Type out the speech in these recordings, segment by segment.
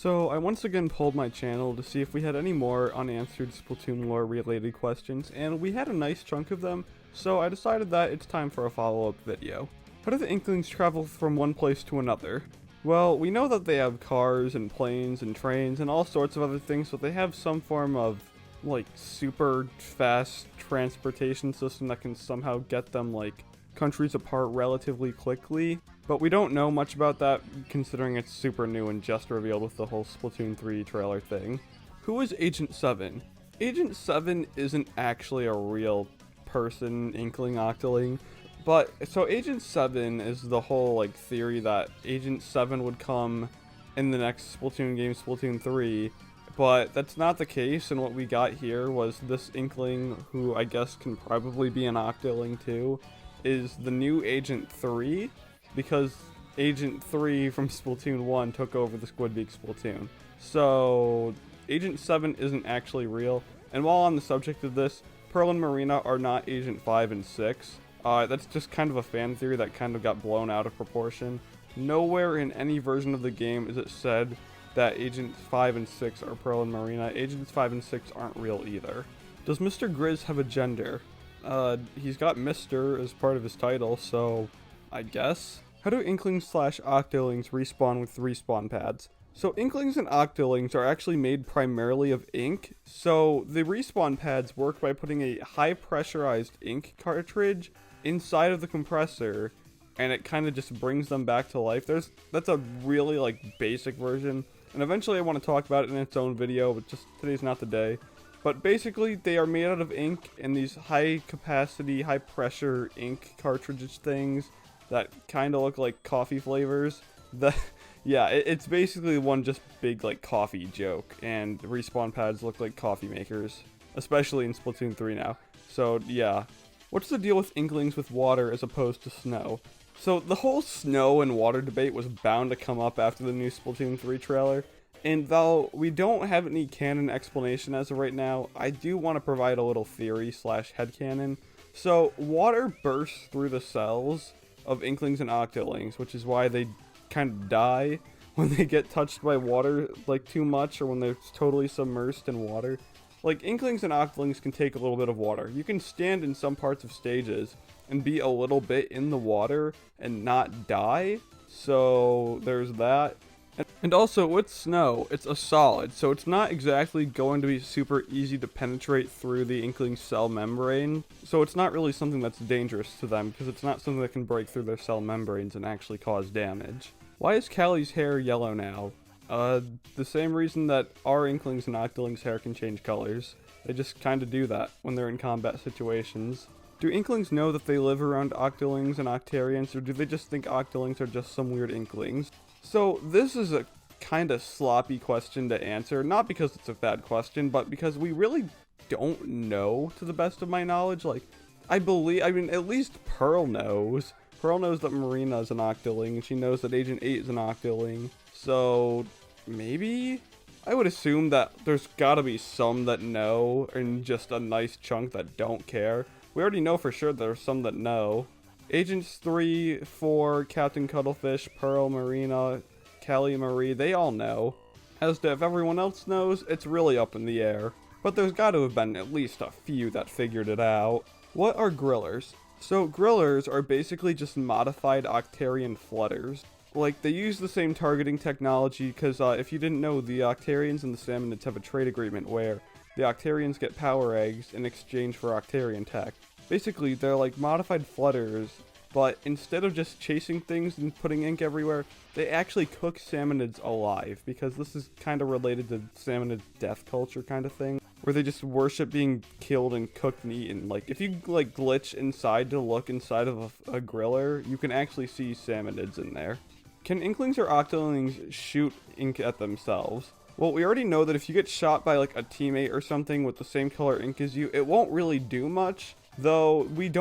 So I once again pulled my channel to see if we had any more unanswered Splatoon lore related questions, and we had a nice chunk of them, so I decided that it's time for a follow-up video. How do the inklings travel from one place to another? Well, we know that they have cars and planes and trains and all sorts of other things, but they have some form of, like, super fast transportation system that can somehow get them, like, countries apart relatively quickly. But we don't know much about that, considering it's super new and just revealed with the whole Splatoon 3 trailer thing. Who is Agent 7? Agent 7 isn't actually a real person, inkling, octoling. But, so Agent 7 is the whole, like, theory that Agent 7 would come in the next Splatoon game, Splatoon 3. But that's not the case, and what we got here was this inkling, who I guess can probably be an octoling too, is the new Agent 3. Because Agent 3 from Splatoon 1 took over the Squidbeak Splatoon. So, Agent 7 isn't actually real. And while on the subject of this, Pearl and Marina are not Agent 5 and 6. That's just kind of a fan theory that kind of got blown out of proportion. Nowhere in any version of the game is it said that Agents 5 and 6 are Pearl and Marina. Agents 5 and 6 aren't real either. Does Mr. Grizz have a gender? He's got Mr. as part of his title, so I guess. How do inklings / octolings respawn with respawn pads? So inklings and octolings are actually made primarily of ink. So the respawn pads work by putting a high pressurized ink cartridge inside of the compressor, and it kind of just brings them back to life. That's a really like basic version, and eventually I want to talk about it in its own video, but just today's not the day. But basically, they are made out of ink and these high capacity, high pressure ink cartridge things that kind of look like coffee flavors. Yeah, it's basically one just big like coffee joke, and respawn pads look like coffee makers, especially in Splatoon 3 now. So yeah, what's the deal with inklings with water as opposed to snow? So the whole snow and water debate was bound to come up after the new Splatoon 3 trailer, and though we don't have any canon explanation as of right now, I do want to provide a little theory / headcanon. So water bursts through the cells of inklings and octolings, which is why they kind of die when they get touched by water like too much, or when they're totally submersed in water. Like, inklings and octolings can take a little bit of water. You can stand in some parts of stages and be a little bit in the water and not die, so there's that. And also, with snow, it's a solid, so it's not exactly going to be super easy to penetrate through the inkling cell membrane. So it's not really something that's dangerous to them, because it's not something that can break through their cell membranes and actually cause damage. Why is Callie's hair yellow now? The same reason that our inklings and octolings' hair can change colors. They just kind of do that when they're in combat situations. Do inklings know that they live around octolings and octarians, or do they just think octolings are just some weird inklings? So this is a kind of sloppy question to answer, not because it's a bad question, but because we really don't know, to the best of my knowledge. Like, I mean, at least Pearl knows. Pearl knows that Marina is an octoling, and she knows that Agent 8 is an octoling. So, maybe? I would assume that there's gotta be some that know, and just a nice chunk that don't care. We already know for sure there's some that know. Agents 3, 4, Captain Cuttlefish, Pearl, Marina, Callie, Marie, they all know. As to if everyone else knows, it's really up in the air. But there's got to have been at least a few that figured it out. What are grillers? So grillers are basically just modified Octarian flutters. Like, they use the same targeting technology, because if you didn't know, the Octarians and the Salmonids have a trade agreement where the Octarians get power eggs in exchange for Octarian tech. Basically, they're like modified flutters, but instead of just chasing things and putting ink everywhere, they actually cook Salmonids alive, because this is kind of related to Salmonid death culture kind of thing, where they just worship being killed and cooked and eaten. Like, if you like glitch inside to look inside of a griller, you can actually see Salmonids in there. Can inklings or octolings shoot ink at themselves? Well, we already know that if you get shot by like a teammate or something with the same color ink as you, it won't really do much. Though, we've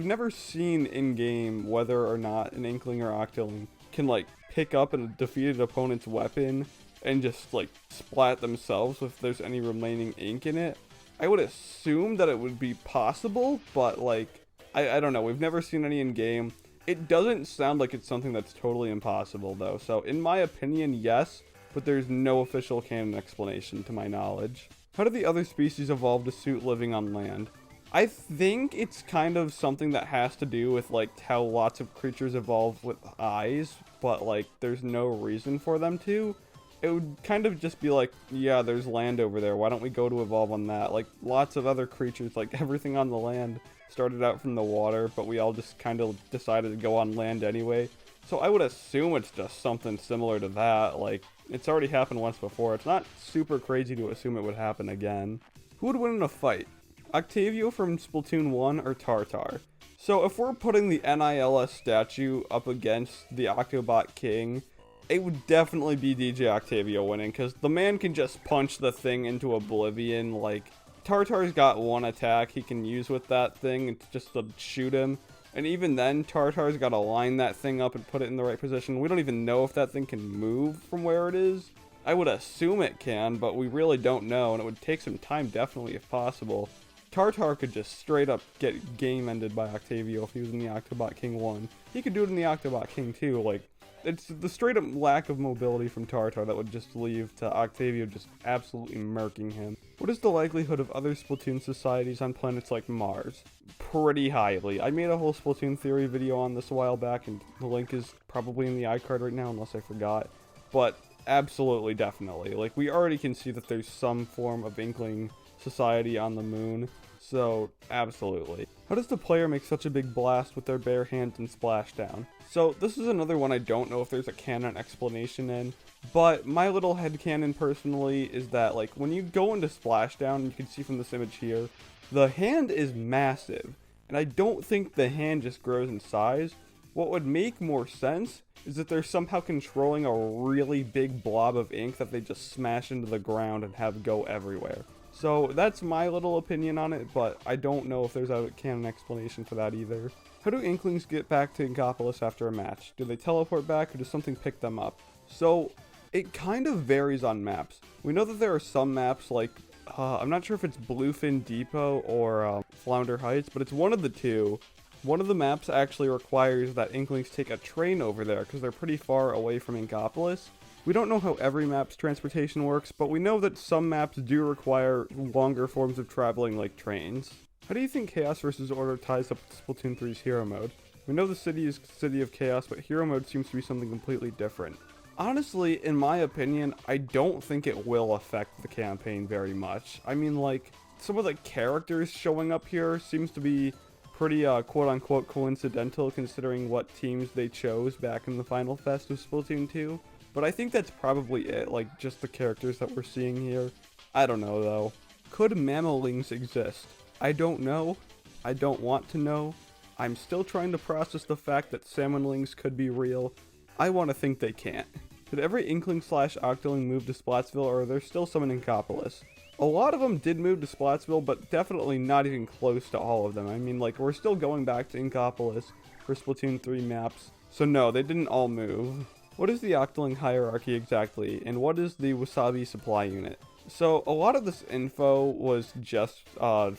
never seen in-game whether or not an inkling or octoling can, like, pick up a defeated opponent's weapon and just, like, splat themselves if there's any remaining ink in it. I would assume that it would be possible, but, like, I don't know. We've never seen any in-game. It doesn't sound like it's something that's totally impossible, though. So, in my opinion, yes, but there's no official canon explanation to my knowledge. How do the other species evolve to suit living on land? I think it's kind of something that has to do with like how lots of creatures evolve with eyes, but like there's no reason for them to. It would kind of just be like, yeah, there's land over there, why don't we go to evolve on that? Like lots of other creatures, like everything on the land started out from the water, but we all just kind of decided to go on land anyway. So I would assume it's just something similar to that. Like, it's already happened once before. It's not super crazy to assume it would happen again. Who would win in a fight? Octavio from Splatoon 1 or Tartar? So if we're putting the NILS statue up against the Octobot King, it would definitely be DJ Octavio winning, because the man can just punch the thing into oblivion. Like, Tartar's got one attack he can use with that thing, it's just to shoot him. And even then, Tartar's got to line that thing up and put it in the right position. We don't even know if that thing can move from where it is. I would assume it can, but we really don't know, and it would take some time, definitely, if possible. Tartar could just straight up get game ended by Octavio if he was in the Octobot King 1. He could do it in the Octobot King 2, like, it's the straight up lack of mobility from Tartar that would just leave to Octavio just absolutely murking him. What is the likelihood of other Splatoon societies on planets like Mars? Pretty highly. I made a whole Splatoon theory video on this a while back, and the link is probably in the iCard right now unless I forgot. But absolutely, definitely. Like, we already can see that there's some form of inkling society on the moon, so absolutely. How does the player make such a big blast with their bare hands in Splashdown? So this is another one I don't know if there's a canon explanation in, but my little headcanon personally is that, like, when you go into Splashdown, you can see from this image here, the hand is massive, and I don't think the hand just grows in size. What would make more sense is that they're somehow controlling a really big blob of ink that they just smash into the ground and have go everywhere. So that's my little opinion on it, but I don't know if there's a canon explanation for that either. How do inklings get back to Inkopolis after a match? Do they teleport back, or does something pick them up? So it kind of varies on maps. We know that there are some maps like, I'm not sure if it's Bluefin Depot or Flounder Heights, but it's one of the two. One of the maps actually requires that inklings take a train over there because they're pretty far away from Inkopolis. We don't know how every map's transportation works, but we know that some maps do require longer forms of traveling like trains. How do you think Chaos vs. Order ties up with Splatoon 3's Hero Mode? We know the city is City of Chaos, but Hero Mode seems to be something completely different. Honestly, in my opinion, I don't think it will affect the campaign very much. I mean, like, some of the characters showing up here seems to be pretty quote-unquote coincidental considering what teams they chose back in the Final Fest of Splatoon 2. But I think that's probably it, like, just the characters that we're seeing here. I don't know, though. Could mammalings exist? I don't know. I don't want to know. I'm still trying to process the fact that salmonlings could be real. I want to think they can't. Did every inkling / octoling move to Splatsville, or are there still some in Inkopolis? A lot of them did move to Splatsville, but definitely not even close to all of them. I mean, like, we're still going back to Inkopolis for Splatoon 3 maps. So no, they didn't all move. What is the octoling hierarchy exactly, and what is the Wassabi supply unit? So a lot of this info was just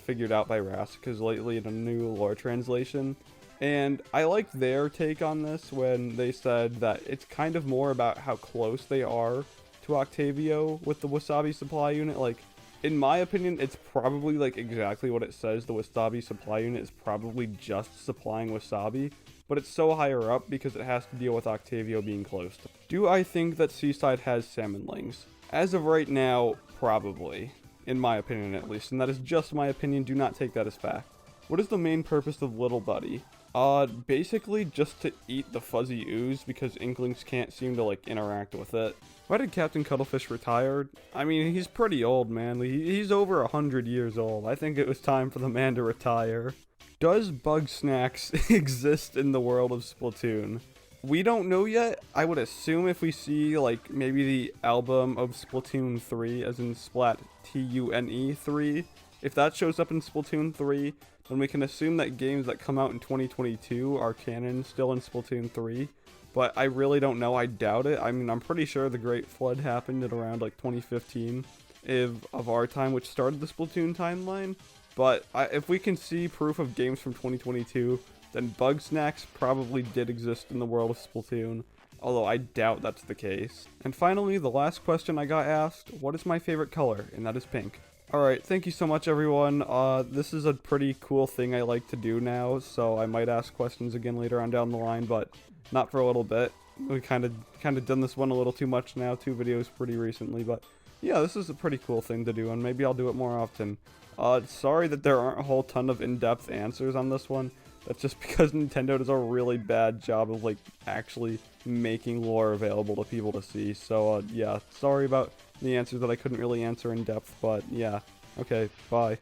figured out by Rassica's lately in a new lore translation, and I liked their take on this when they said that it's kind of more about how close they are to Octavio with the Wassabi supply unit. Like, in my opinion, it's probably like exactly what it says. The Wassabi supply unit is probably just supplying Wassabi, but it's so higher up because it has to deal with Octavio being close. Do I think that Seaside has salmonlings? As of right now, probably. In my opinion, at least. And that is just my opinion. Do not take that as fact. What is the main purpose of Little Buddy? Basically just to eat the fuzzy ooze because inklings can't seem to, like, interact with it. Why did Captain Cuttlefish retire? I mean, he's pretty old, man. He's over 100 years old. I think it was time for the man to retire. Does bug snacks exist in the world of Splatoon? We don't know yet. I would assume if we see, like, maybe the album of Splatoon 3, as in Splat Tune 3, if that shows up in Splatoon 3, then we can assume that games that come out in 2022 are canon still in Splatoon 3. But I really don't know. I doubt it. I mean, I'm pretty sure the Great Flood happened at around, like, 2015 of our time, which started the Splatoon timeline. But if we can see proof of games from 2022, then bug snacks probably did exist in the world of Splatoon. although I doubt that's the case. And finally, the last question I got asked, what is my favorite color? And that is pink. Alright, thank you so much everyone. This is a pretty cool thing I like to do now, so I might ask questions again later on down the line, but not for a little bit. We kind of done this one a little too much now, 2 videos pretty recently, but yeah, this is a pretty cool thing to do, and maybe I'll do it more often. Sorry that there aren't a whole ton of in-depth answers on this one. That's just because Nintendo does a really bad job of, like, actually making lore available to people to see. So, yeah, sorry about the answers that I couldn't really answer in depth, but yeah. Okay, bye.